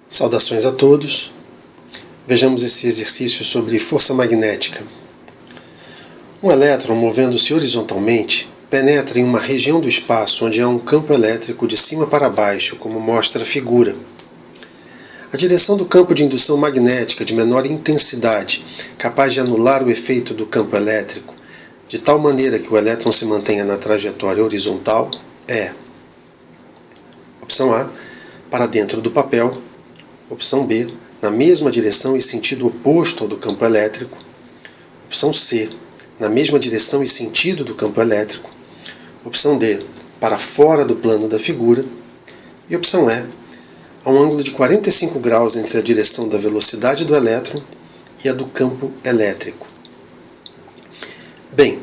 Saudações a todos. Vejamos esse exercício sobre força magnética. Um elétron, movendo-se horizontalmente, penetra em uma região do espaço onde há um campo elétrico de cima para baixo, como mostra a figura. A direção do campo de indução magnética de menor intensidade, capaz de anular o efeito do campo elétrico, de tal maneira que o elétron se mantenha na trajetória horizontal, é: opção A, para dentro do papel; opção B, na mesma direção e sentido oposto ao do campo elétrico; opção C, na mesma direção e sentido do campo elétrico; opção D, para fora do plano da figura; e opção E, a um ângulo de 45 graus entre a direção da velocidade do elétron e a do campo elétrico. Bem,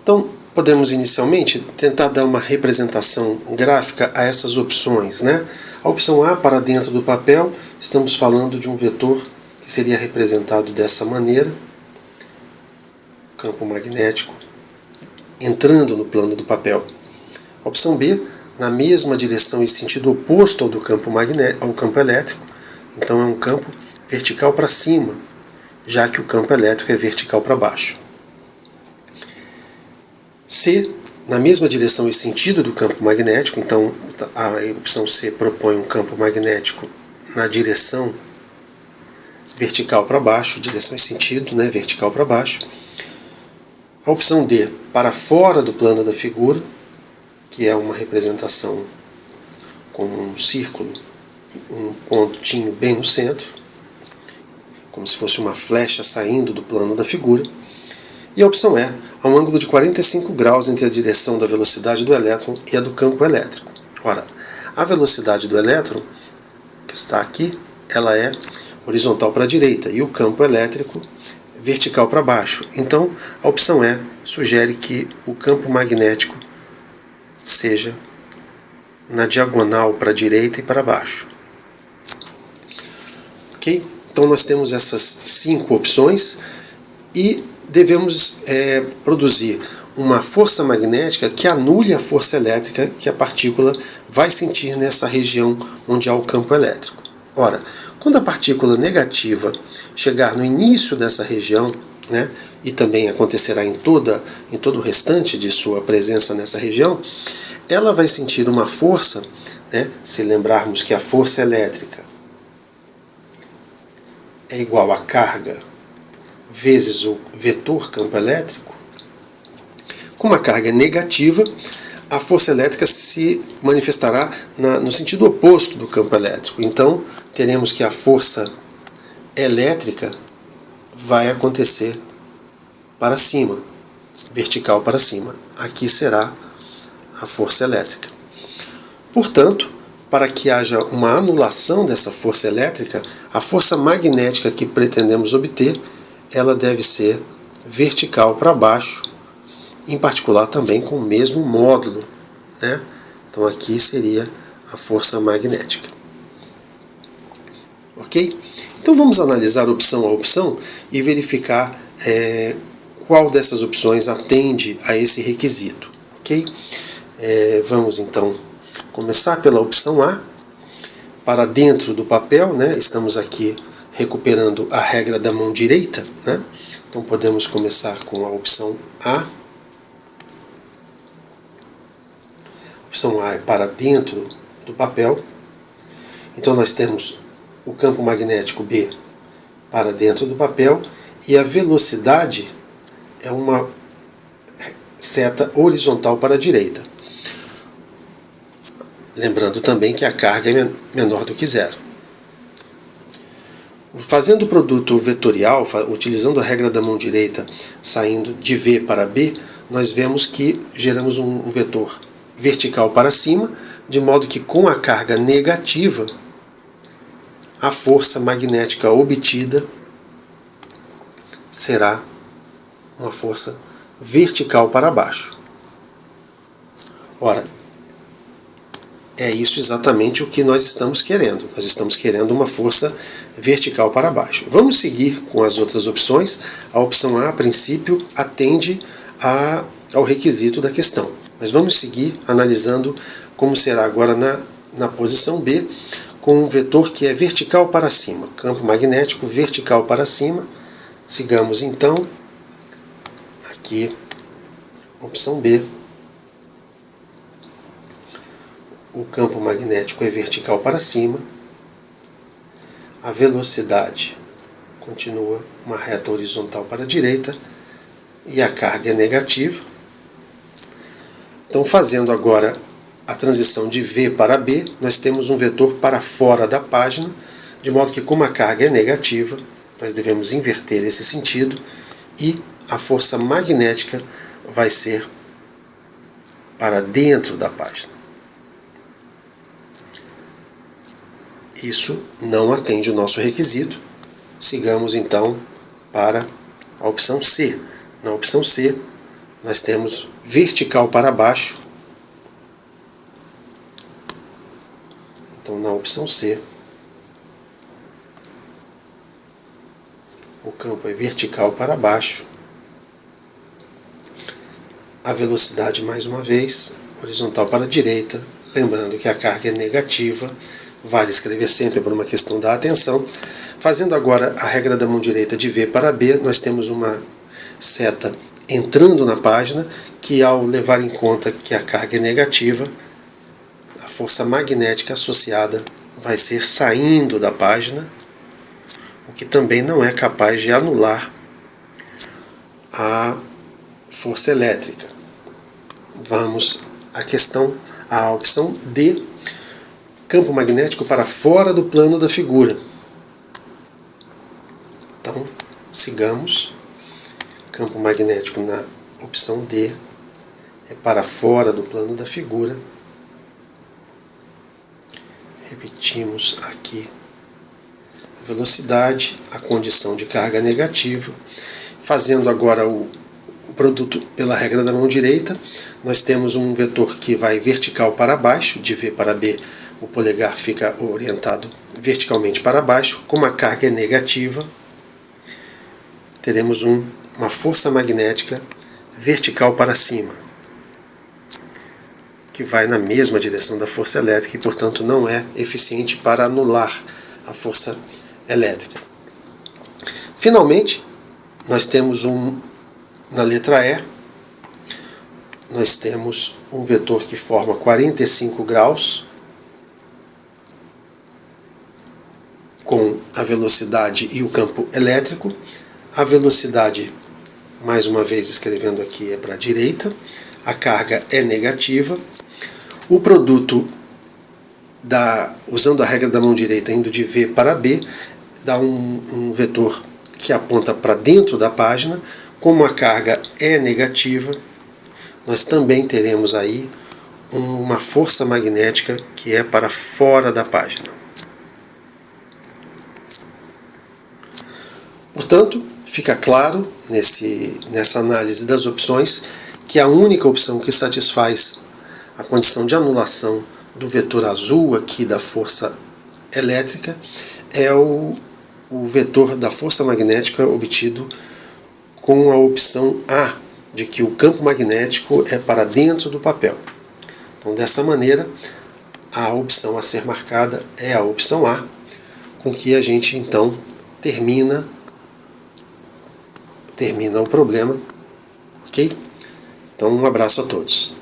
então podemos inicialmente tentar dar uma representação gráfica a essas opções, né? A opção A, para dentro do papel, estamos falando de um vetor que seria representado dessa maneira: campo magnético entrando no plano do papel. A opção B, na mesma direção e sentido oposto ao do campo elétrico, então é um campo vertical para cima, já que o campo elétrico é vertical para baixo. C, na mesma direção e sentido do campo magnético, então a opção C propõe um campo magnético na direção vertical para baixo, direção e sentido, né, vertical para baixo. A opção D, para fora do plano da figura, que é uma representação com um círculo, um pontinho bem no centro, como se fosse uma flecha saindo do plano da figura. E a opção E, a um ângulo de 45 graus entre a direção da velocidade do elétron e a do campo elétrico. Ora, a velocidade do elétron, que está aqui, ela é horizontal para a direita e o campo elétrico vertical para baixo. Então, a opção E sugere que o campo magnético seja na diagonal para a direita e para baixo. Ok? Então nós temos essas 5 opções e devemos produzir uma força magnética que anule a força elétrica que a partícula vai sentir nessa região onde há o campo elétrico. Ora, quando a partícula negativa chegar no início dessa região, né, e também acontecerá em todo o restante de sua presença nessa região, ela vai sentir uma força, né, se lembrarmos que a força elétrica é igual a carga vezes o vetor campo elétrico. Com uma carga negativa, a força elétrica se manifestará no sentido oposto do campo elétrico. Então, teremos que a força elétrica vai acontecer para cima, vertical para cima. Aqui será a força elétrica. Portanto, para que haja uma anulação dessa força elétrica, a força magnética que pretendemos obter, ela deve ser vertical para baixo, em particular também com o mesmo módulo, né? Então aqui seria a força magnética. Ok? Então vamos analisar opção a opção e verificar qual dessas opções atende a esse requisito. Ok? Vamos então começar pela opção A, para dentro do papel, né? Estamos aqui recuperando a regra da mão direita, né? Então podemos começar com a opção A. A opção A é para dentro do papel. Então nós temos o campo magnético B para dentro do papel e a velocidade é uma seta horizontal para a direita. Lembrando também que a carga é menor do que zero. Fazendo o produto vetorial, utilizando a regra da mão direita, saindo de V para B, nós vemos que geramos um vetor vertical para cima, de modo que com a carga negativa, a força magnética obtida será uma força vertical para baixo. Ora, é isso exatamente o que nós estamos querendo. Nós estamos querendo uma força vertical para baixo. Vamos seguir com as outras opções. A opção A, a princípio, atende ao requisito da questão. Mas vamos seguir analisando como será agora na posição B, com um vetor que é vertical para cima, campo magnético vertical para cima. Sigamos então aqui, opção B. O campo magnético é vertical para cima, a velocidade continua uma reta horizontal para a direita e a carga é negativa. Então, fazendo agora a transição de V para B, nós temos um vetor para fora da página, de modo que, como a carga é negativa, nós devemos inverter esse sentido e a força magnética vai ser para dentro da página. Isso não atende o nosso requisito. Sigamos então para a opção C. Na opção C, nós temos vertical para baixo. Então, na opção C, o campo é vertical para baixo. A velocidade, mais uma vez, horizontal para a direita. Lembrando que a carga é negativa. Vale escrever sempre por uma questão da atenção. Fazendo agora a regra da mão direita de V para B, nós temos uma seta entrando na página, que ao levar em conta que a carga é negativa, a força magnética associada vai ser saindo da página, o que também não é capaz de anular a força elétrica. Vamos à opção D, campo magnético para fora do plano da figura. Então, sigamos. Campo magnético na opção D é para fora do plano da figura. Repetimos aqui a velocidade, a condição de carga negativa. Fazendo agora o produto pela regra da mão direita, nós temos um vetor que vai vertical para baixo, de V para B, o polegar fica orientado verticalmente para baixo. Como a carga é negativa, teremos uma força magnética vertical para cima, que vai na mesma direção da força elétrica e, portanto, não é eficiente para anular a força elétrica. Finalmente, nós temos na letra E, nós temos um vetor que forma 45 graus, com a velocidade e o campo elétrico. A velocidade, mais uma vez escrevendo aqui, é para a direita. A carga é negativa. O produto, usando a regra da mão direita, indo de V para B, dá um vetor que aponta para dentro da página. Como a carga é negativa, nós também teremos aí uma força magnética que é para fora da página. Portanto, fica claro nessa análise das opções que a única opção que satisfaz a condição de anulação do vetor azul aqui da força elétrica é o vetor da força magnética obtido com a opção A, de que o campo magnético é para dentro do papel. Então, dessa maneira, a opção a ser marcada é a opção A, com que a gente então termina o problema, ok? Então, um abraço a todos.